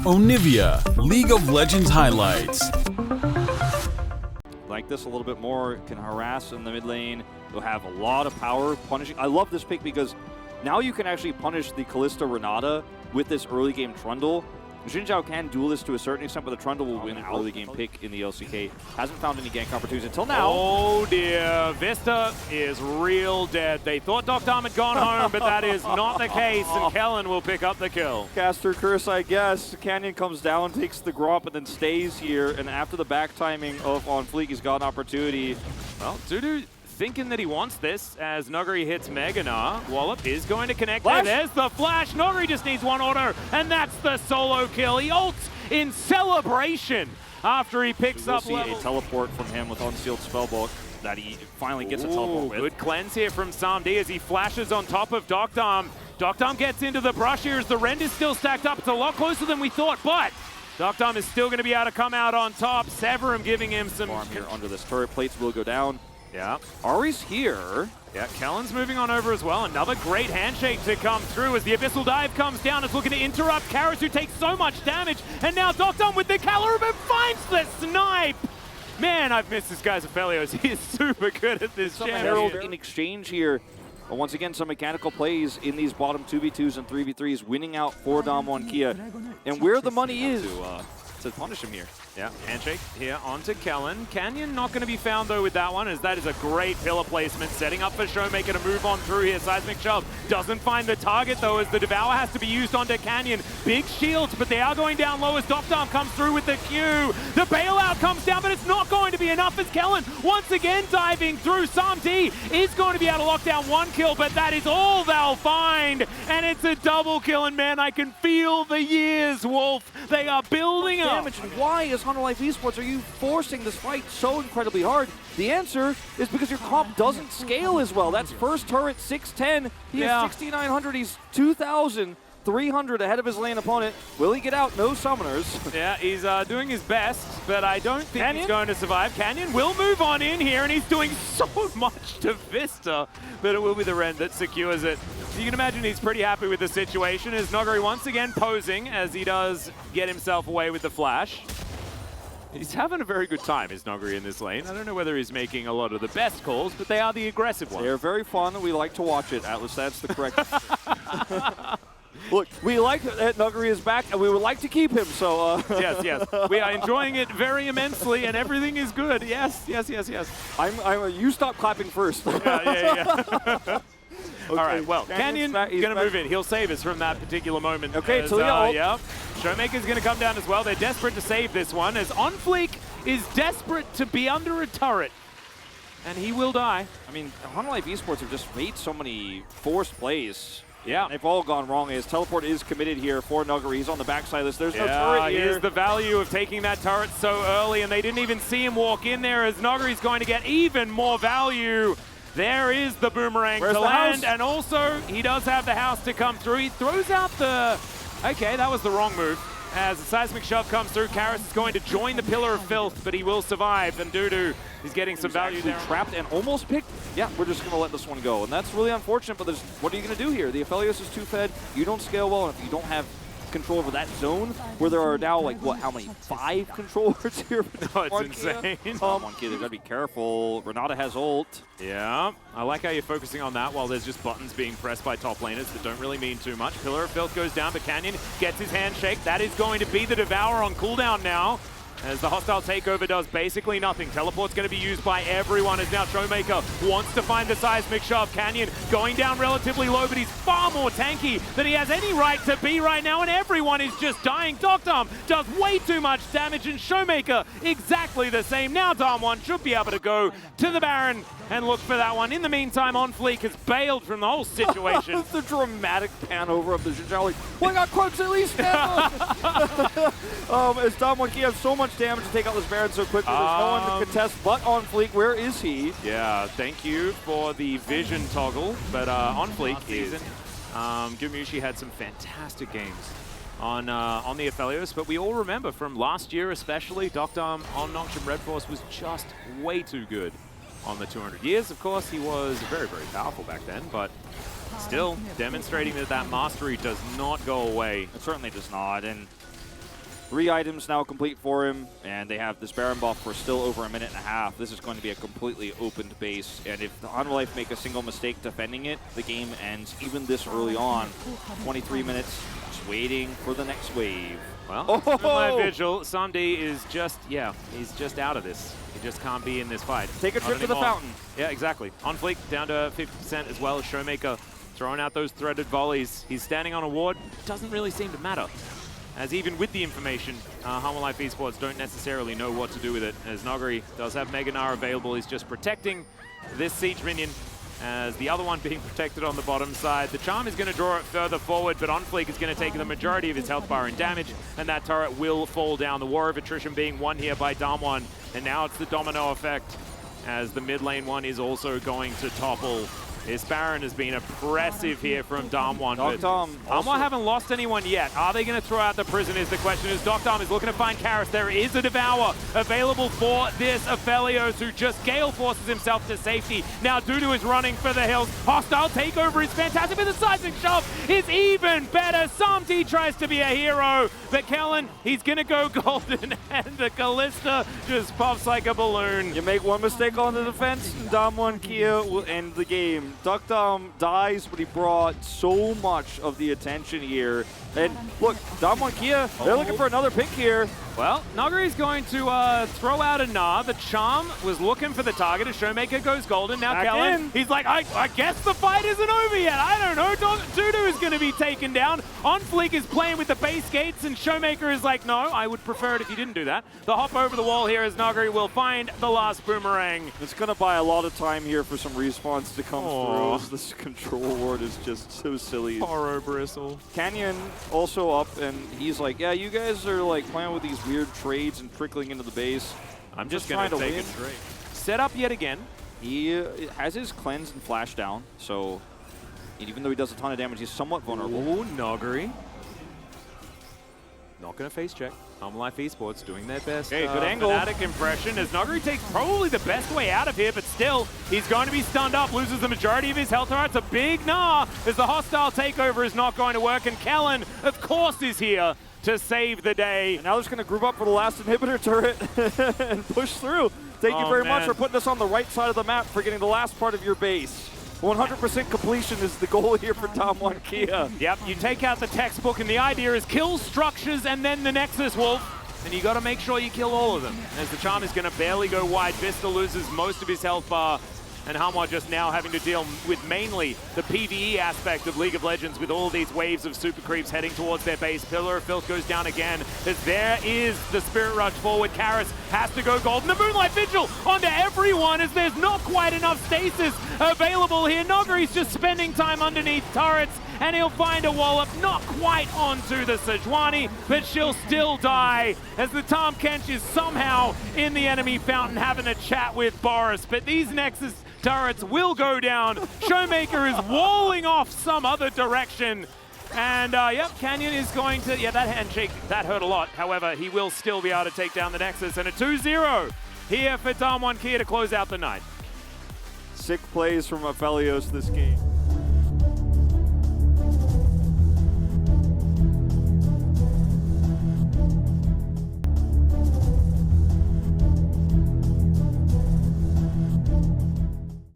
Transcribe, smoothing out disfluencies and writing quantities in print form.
Onivia, League of Legends highlights. Like this a little bit more, can harass in the mid lane. They'll have a lot of power punishing. I love this pick because now you can actually punish the Kalista Renata with this early game Trundle. Xin Zhao can duel this to a certain extent, but the Trundle will win an early game pick in the LCK. Hasn't found any gank opportunities until now. Oh dear, Vista is real dead. They thought Dr. had gone home, but that is not the case, and Kellen will pick up the kill. Caster Curse, I guess. Canyon comes down, takes the Gromp, and then stays here, and after the back timing of On Fleek, he's got an opportunity. Well, Dudu thinking that he wants this as Nuguri hits Meganar. Wallop is going to connect Flash. there. There's the flash. Nuguri just needs one auto, and that's the solo kill. He ults in celebration after he picks up We'll see level. a teleport from him with Unsealed Spellbook that he finally gets a teleport with. Good cleanse here from Samdi as he flashes on top of Doctom. Doctom gets into the brush here as the Rend is still stacked up. It's a lot closer than we thought, but Doctom is still going to be able to come out on top. Severum giving him some... Farm here under this turret. Plates will go down. Yeah. Ari's here. Yeah, Kellen's moving on over as well. Another great handshake to come through as the Abyssal Dive comes down. It's looking to interrupt Karis, who takes so much damage. And now Doctom with the Caliber finds the snipe. Man, I've missed this guy's Aphelios. He is super good at this Herald champion. in exchange here. But once again, some mechanical plays in these bottom 2v2s and 3v3s, winning out for Damwon Kia. And where the money is to punish him here. Yeah, handshake here onto Kellen. Canyon not going to be found, though, with that one, as that is a great pillar placement, setting up for Showmaker to move on through here. Seismic Shove doesn't find the target, though, as the Devour has to be used onto Canyon. Big shields, but they are going down low as Doctom comes through with the Q. The bailout comes down, but it's not going to be enough as Kellen, once again diving through. Sam D is going to be able to lock down one kill, but that is all they'll find. And it's a double kill, and man, I can feel the years, Wolf. They are building up. Damage. Why is Hunter Life Esports, are you forcing this fight so incredibly hard? The answer is because your comp doesn't scale as well. That's first turret 610. He has 6,900. He's 2,300 ahead of his lane opponent. Will he get out? No summoners. Yeah, he's doing his best, but I don't think Canyon? he's going to survive. Canyon will move on in here, and he's doing so much to Vista, but it will be the Rend that secures it. You can imagine he's pretty happy with the situation as Nuguri once again posing as he does get himself away with the flash. He's having a very good time, is Nuguri, in this lane. I don't know whether he's making a lot of the best calls, but they are the aggressive ones. They're very fun. We like to watch it, Atlas. That's the correct Look, we like that Nuguri is back, and we would like to keep him, so... Yes, yes. We are enjoying it very immensely, and everything is good. Yes, yes, yes, yes. You stop clapping first. Yeah. Okay, all right, well, Canyon's going to move in. He'll save us from that particular moment. Okay, Talia. Yeah. Showmaker's going to come down as well. They're desperate to save this one, as On Fleek is desperate to be under a turret. And he will die. I mean, Hunter Life Esports have just made so many forced plays. Yeah. They've all gone wrong. His teleport is committed here for Nuguri. He's on the backside of this. There's no turret here. Here's the value of taking that turret so early, and they didn't even see him walk in there, as Nuguri's going to get even more value. There is the boomerang to land, and also he does have the house to come through. He throws out the... Okay, that was the wrong move. As the Seismic Shove comes through, Karis is going to join the Pillar of Filth, but he will survive, and Dudu is getting some value there. Trapped and almost picked. Yeah, we're just going to let this one go, and that's really unfortunate, but what are you going to do here? The Aphelios is two-fed. You don't scale well, and if you don't have control over that zone, where there are now, like, what, how many? 5 controllers here? No, it's insane. One kid, they've got to be careful. Renata has ult. Yeah, I like how you're focusing on that while there's just buttons being pressed by top laners that don't really mean too much. Pillar of Filth goes down, but Canyon gets his handshake. That is going to be the Devour on cooldown now, as the hostile takeover does basically nothing. Teleport's going to be used by everyone, as now Showmaker wants to find the Seismic Shove. Canyon going down relatively low, but he's far more tanky than he has any right to be right now, and everyone is just dying. Doctom does way too much damage, and Showmaker exactly the same. Now Damwon should be able to go to the Baron and look for that one. In the meantime, On Fleek has bailed from the whole situation. The dramatic pan over of the Xin Zhao, like, well, I got quotes at least now. As Damwon Kia has so much damage to take out this Baron so quickly, there's no one to contest but On Fleek. Where is he? Yeah, thank you for the vision toggle, but On Fleek is... Gumushi had some fantastic games on the Aphelios, but we all remember from last year especially, Doctom on Noxian Red Force was just way too good on the 200 years. Of course, he was very, very powerful back then, but still demonstrating that that mastery does not go away. It certainly does not, and 3 items now complete for him, and they have this Baron buff for still over a minute and a half. This is going to be a completely opened base, and if the Hanwha make a single mistake defending it, the game ends even this early on. 23 minutes, just waiting for the next wave. Well, Moonlight Vigil, Samdi is just, he's just out of this. He just can't be in this fight. Take a trip to the fountain. Yeah, exactly. On fleek, down to 50% as well as Showmaker throwing out those threaded volleys. He's standing on a ward. Doesn't really seem to matter. As even with the information, Hanwha Esports don't necessarily know what to do with it. As Nogari does have Mega Gnar available, he's just protecting this siege minion. As the other one being protected on the bottom side. The Charm is going to draw it further forward, but Onfleek is going to take the majority of his health bar and damage, and that turret will fall down. The War of Attrition being won here by Damwon, and now it's the domino effect, as the mid lane one is also going to topple. This Baron has been oppressive here from Damwon. Hanwha haven't lost anyone yet. Are they going to throw out the prison is the question, as Dom is looking to find Karis. There is a Devour available for this Aphelios, who just Gale forces himself to safety. Now Dudu is running for the hills. Hostile takeover is fantastic, but the seismic shove is even better. Samdi tries to be a hero, but Kellen, he's going to go golden, and the Callista just pops like a balloon. You make one mistake on the defense, and Damwon Kia will end the game. Duckdom dies, but he brought so much of the attention here. And look, Damwon Kia, they're looking for another pick here. Well, Nogari's going to throw out a Gnar. The Charm was looking for the target as Showmaker goes golden. Now Kellen, he's like, I guess the fight isn't over yet. I don't know. Dudu is going to be taken down. Onfleek is playing with the base gates, and Showmaker is like, no, I would prefer it if you didn't do that. The hop over the wall here as Nogari will find the last boomerang. It's going to buy a lot of time here for some respawns to come through. This control ward is just so silly. Poor Bristle. Canyon also up, and he's like, yeah, you guys are like playing with these weird trades and trickling into the base. I'm just going to take a trade. Set up yet again. He has his cleanse and flash down, so even though he does a ton of damage, he's somewhat vulnerable. Ooh, Nogari. Not going to face check. Hanwha Esports doing their best. Okay, good angle. Fnatic impression as Nogari takes probably the best way out of here, but still, he's going to be stunned up, loses the majority of his health. All right, it's a big Gnar as the hostile takeover is not going to work, and Kellen, of course, is here to save the day. And now they're just going to group up for the last inhibitor turret and push through. Thank you very much for putting us on the right side of the map for getting the last part of your base. 100% completion is the goal here for Damwon Kia. Yep, you take out the textbook, and the idea is kill structures and then the Nexus Wolf. And you got to make sure you kill all of them. As the Charm is going to barely go wide, Vista loses most of his health bar. And Hanwha just now having to deal with mainly the PvE aspect of League of Legends with all these waves of super creeps heading towards their base. Pillar of Filth goes down again as there is the Spirit Rush forward. Karis has to go golden. The Moonlight Vigil onto everyone as there's not quite enough stasis available here. Nogari's just spending time underneath turrets, and he'll find a wallop, not quite onto the Sejuani, but she'll still die as the Tahm Kench is somehow in the enemy fountain having a chat with Boris. But these Nexus turrets will go down. Showmaker is walling off some other direction. And yep, Canyon is going to, that handshake, that hurt a lot. However, he will still be able to take down the Nexus, and a 2-0 here for Damwon Kia to close out the night. Sick plays from Aphelios this game.